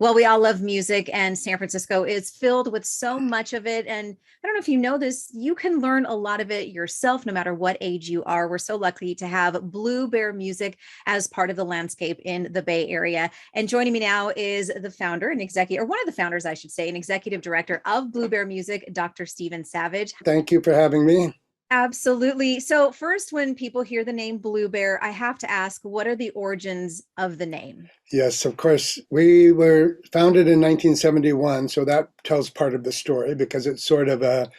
Well, we all love music, and San Francisco is filled with so much of it. And I don't know if you know this, you can learn a lot of it yourself, no matter what age you are. We're so lucky to have Bluebear Music as part of the landscape in the Bay Area. And joining me now is the founder and executive, or one of the founders, I should say, and executive director of Bluebear Music, Dr. Stephen Savage. Thank you for having me. Absolutely. So, first, when people hear the name Bluebear, I have to ask, what are the origins of the name? Yes, of course. We were founded in 1971, so that tells part of the story because it's sort of a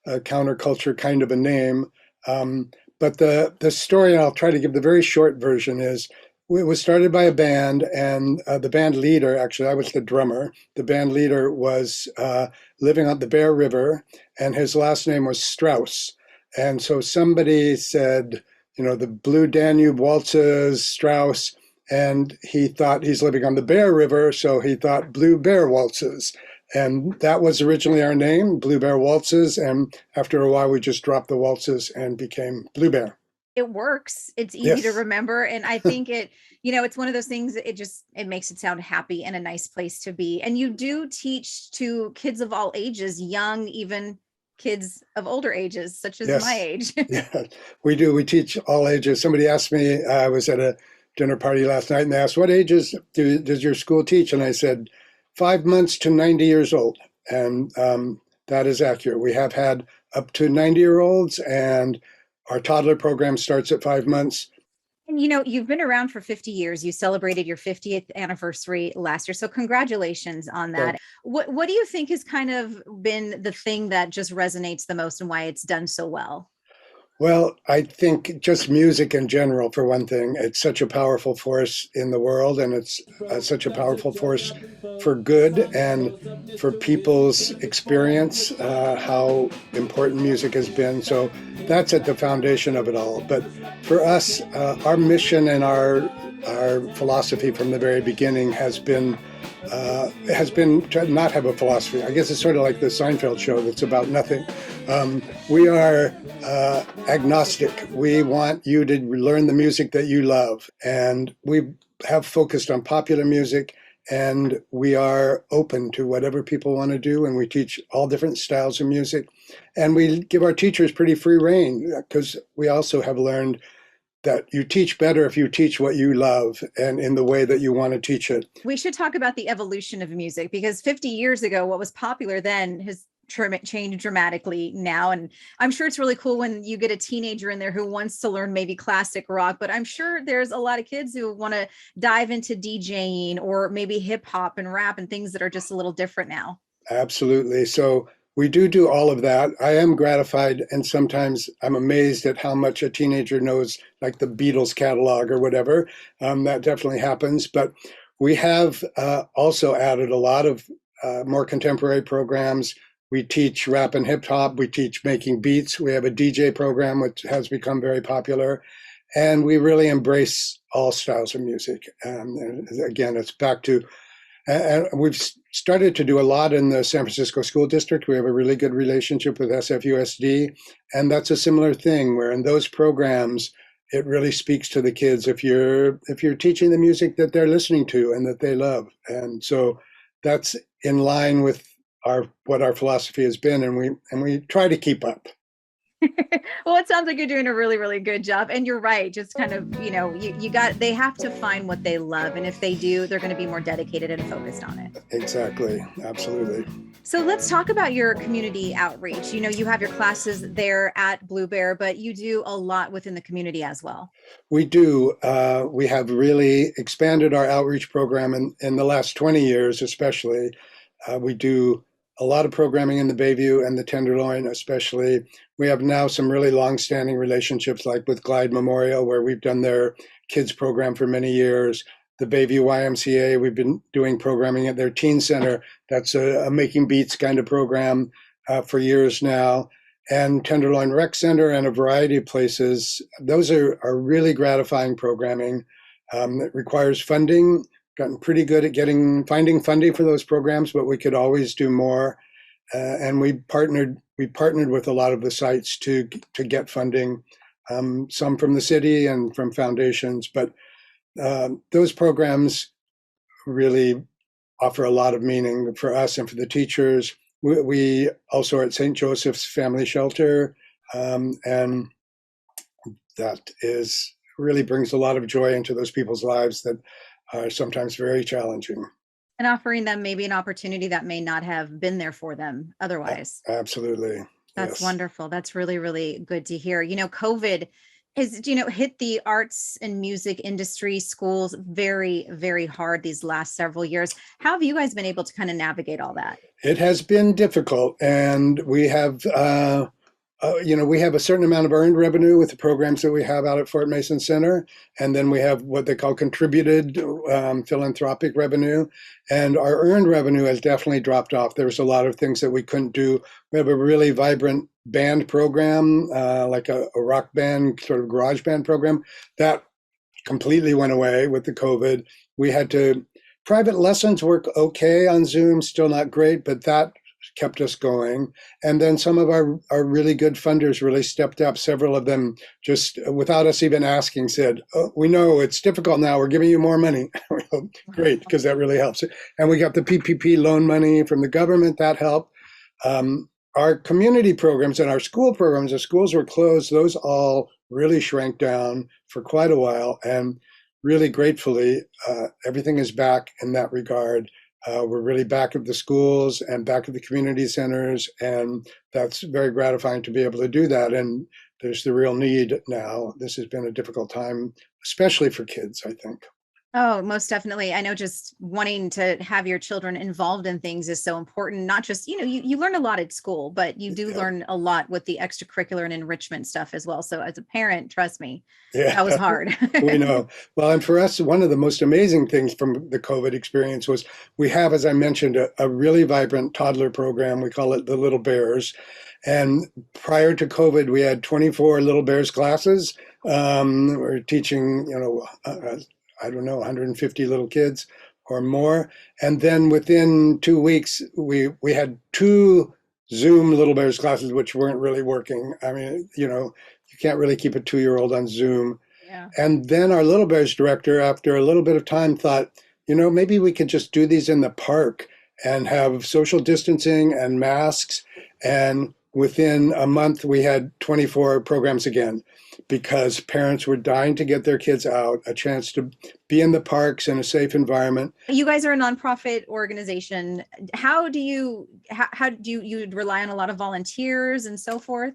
counterculture kind of a name. But the story, and I'll try to give the very short version, is it was started by a band, and the band leader, actually, I was the drummer. The band leader was living on the Bear River, and his last name was Strauss. And so somebody said, the Blue Danube waltzes, Strauss, and he thought he's living on the Bear River, so he thought Bluebear waltzes. And that was originally our name, Bluebear Waltzes. And after a while, we just dropped the waltzes and became Bluebear. It works. It's easy to Yes. remember. And I think it's one of those things, it makes it sound happy and a nice place to be. And you do teach to kids of all ages, young, even kids of older ages, such as my Yes. age. Yeah, we do. We teach all ages. Somebody asked me, I was at a dinner party last night, and they asked, what ages does your school teach? And I said, 5 months to 90 years old. And that is accurate. We have had up to 90-year-olds, and our toddler program starts at 5 months. And you've been around for 50 years. You celebrated your 50th anniversary last year. So congratulations on that. What do you think has kind of been the thing that just resonates the most and why it's done so well? Well, I think just music in general, for one thing, it's such a powerful force in the world, and it's such a powerful force for good and for people's experience, how important music has been. So that's at the foundation of it all. But for us, our mission and our philosophy from the very beginning has been to not have a philosophy. I guess it's sort of like the Seinfeld show that's about nothing. We are agnostic. We want you to learn the music that you love. And we have focused on popular music, and we are open to whatever people want to do. And we teach all different styles of music. And we give our teachers pretty free rein because we also have learned that you teach better if you teach what you love and in the way that you want to teach it. We should talk about the evolution of music, because 50 years ago, what was popular then has changed dramatically now. And I'm sure it's really cool when you get a teenager in there who wants to learn maybe classic rock, but I'm sure there's a lot of kids who want to dive into DJing or maybe hip hop and rap and things that are just a little different now. Absolutely. So we do all of that. I am gratified, and sometimes I'm amazed at how much a teenager knows, like the Beatles catalog or whatever. That definitely happens. But we have also added a lot of more contemporary programs. We teach rap and hip hop. We teach making beats. We have a DJ program, which has become very popular. And we really embrace all styles of music. And again, it's back to and we've started to do a lot in the San Francisco School District. We have a really good relationship with SFUSD, and that's a similar thing where in those programs, it really speaks to the kids if you're teaching the music that they're listening to and that they love. And so that's in line with what our philosophy has been, and we try to keep up. Well, it sounds like you're doing a really, really good job. And you're right. Just kind of, they have to find what they love. And if they do, they're going to be more dedicated and focused on it. Exactly. Absolutely. So let's talk about your community outreach. You have your classes there at Bluebear, but you do a lot within the community as well. We do. We have really expanded our outreach program in the last 20 years, especially. We do a lot of programming in the Bayview and the Tenderloin, especially. We have now some really long-standing relationships, like with Glide Memorial, where we've done their kids program for many years. The Bayview YMCA, we've been doing programming at their teen center. That's a making beats kind of program for years now. And Tenderloin Rec Center and a variety of places. Those are really gratifying programming. It requires funding. Gotten pretty good at finding funding for those programs, but we could always do more. And we partnered with a lot of the sites to get funding, some from the city and from foundations. But those programs really offer a lot of meaning for us and for the teachers. We also are at St. Joseph's Family Shelter, and that is really brings a lot of joy into those people's lives that are sometimes very challenging. And offering them maybe an opportunity that may not have been there for them otherwise. Absolutely. That's Yes. wonderful. That's really, really good to hear. COVID has, hit the arts and music industry, schools very, very hard these last several years. How have you guys been able to kind of navigate all that? It has been difficult, and we have a certain amount of earned revenue with the programs that we have out at Fort Mason Center, and then we have what they call contributed philanthropic revenue. And our earned revenue has definitely dropped off. There was a lot of things that we couldn't do. We have a really vibrant band program, like a rock band, sort of garage band program, that completely went away with the COVID. We had to private lessons work okay on Zoom, still not great, but that kept us going. And then some of our really good funders really stepped up. Several of them just without us even asking said, oh, we know it's difficult now. We're giving you more money. Great, because that really helps. And we got the PPP loan money from the government. That helped. Our community programs and our school programs, the schools were closed. Those all really shrank down for quite a while. And really gratefully, everything is back in that regard. We're really back at the schools and back at the community centers, and that's very gratifying to be able to do that. And there's the real need now. This has been a difficult time, especially for kids, I think. Oh, most definitely. I know just wanting to have your children involved in things is so important. Not just, you learn a lot at school, but you do Yeah. learn a lot with the extracurricular and enrichment stuff as well. So as a parent, trust me, that was Yeah, hard. we know. Well, and for us, one of the most amazing things from the COVID experience was we have, as I mentioned, a really vibrant toddler program. We call it the Little Bears. And prior to COVID, we had 24 Little Bears classes. We're teaching, I don't know, 150 little kids or more. And then within 2 weeks, we had two Zoom Little Bears classes, which weren't really working. I mean, you can't really keep a 2-year-old on Zoom. Yeah. And then our Little Bears director, after a little bit of time, thought, maybe we could just do these in the park and have social distancing and masks. And within a month, we had 24 programs again because parents were dying to get their kids out, a chance to be in the parks in a safe environment. You guys are a nonprofit organization. How do you rely on a lot of volunteers and so forth?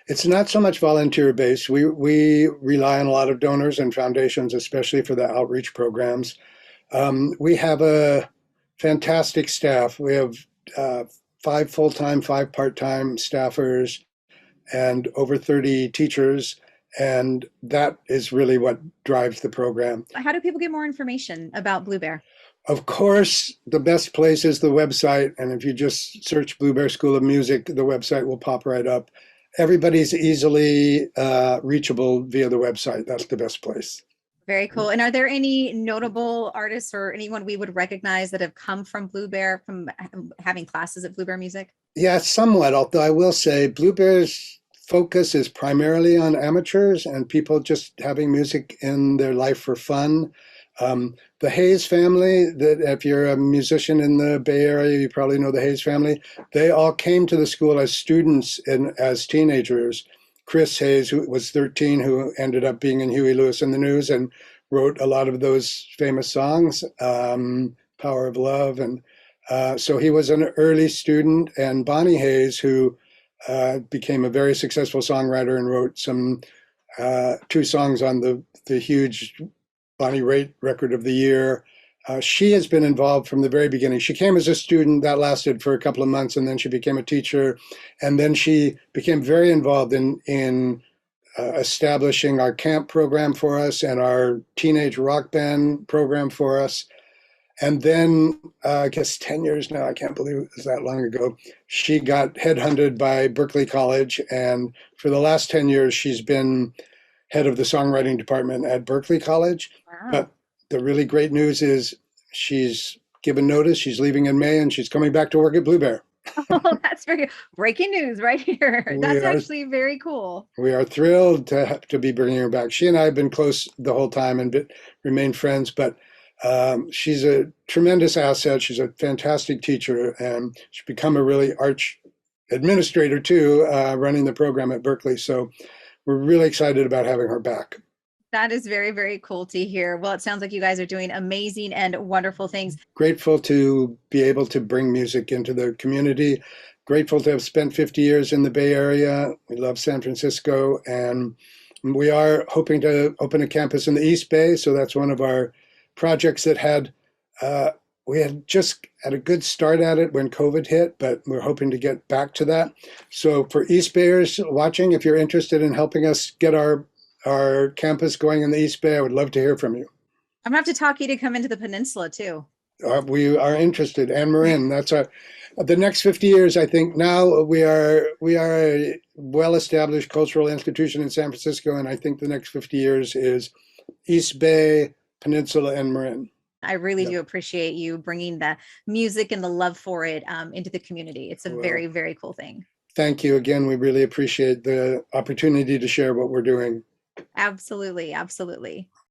It's not so much volunteer based. We rely on a lot of donors and foundations, especially for the outreach programs. We have a fantastic staff. We have 5 full-time, 5 part-time staffers, and over 30 teachers. And that is really what drives the program. How do people get more information about Bluebear? Of course, the best place is the website. And if you just search Bluebear School of Music, the website will pop right up. Everybody's easily reachable via the website. That's the best place. Very cool. And are there any notable artists or anyone we would recognize that have come from Bluebear, from having classes at Bluebear Music? Yeah, somewhat. Although I will say Bluebear's focus is primarily on amateurs and people just having music in their life for fun. The Hayes family, that if you're a musician in the Bay Area, you probably know the Hayes family. They all came to the school as students and as teenagers. Chris Hayes, who was 13, who ended up being in Huey Lewis and the News and wrote a lot of those famous songs, Power of Love. And so he was an early student. And Bonnie Hayes, who became a very successful songwriter and wrote some 2 songs on the huge Bonnie Raitt Record of the Year. She has been involved from the very beginning. She came as a student, that lasted for a couple of months, and then she became a teacher. And then she became very involved in establishing our camp program for us and our teenage rock band program for us. And then, I guess 10 years now, I can't believe it was that long ago, she got headhunted by Berklee College. And for the last 10 years, she's been head of the songwriting department at Berklee College. Wow. But the really great news is she's given notice. She's leaving in May and she's coming back to work at Bluebear. Oh, that's very breaking news right here. That's actually very cool. We are thrilled to be bringing her back. She and I have been close the whole time and remain friends, but She's a tremendous asset. She's a fantastic teacher, and she's become a really arch administrator too, running the program at Berkeley. So we're really excited about having her back. That is very, very cool to hear. Well, it sounds like you guys are doing amazing and wonderful things. Grateful to be able to bring music into the community. Grateful to have spent 50 years in the Bay Area. We love San Francisco, and we are hoping to open a campus in the East Bay. So that's one of our projects that uh, we had just had a good start at it when COVID hit, but we're hoping to get back to that. So for East Bayers watching, if you're interested in helping us get our campus going in the East Bay, I would love to hear from you. I'm gonna have to talk you to come into the peninsula too. We are interested. And Marin, that's our the next 50 years. I think now we are a well-established cultural institution in San Francisco, and I think the next 50 years is East Bay, Peninsula, and Marin. I really Yep. do appreciate you bringing the music and the love for it into the community. It's a Well, very, very cool thing. thank you again. We really appreciate the opportunity to share what we're doing. Absolutely, absolutely.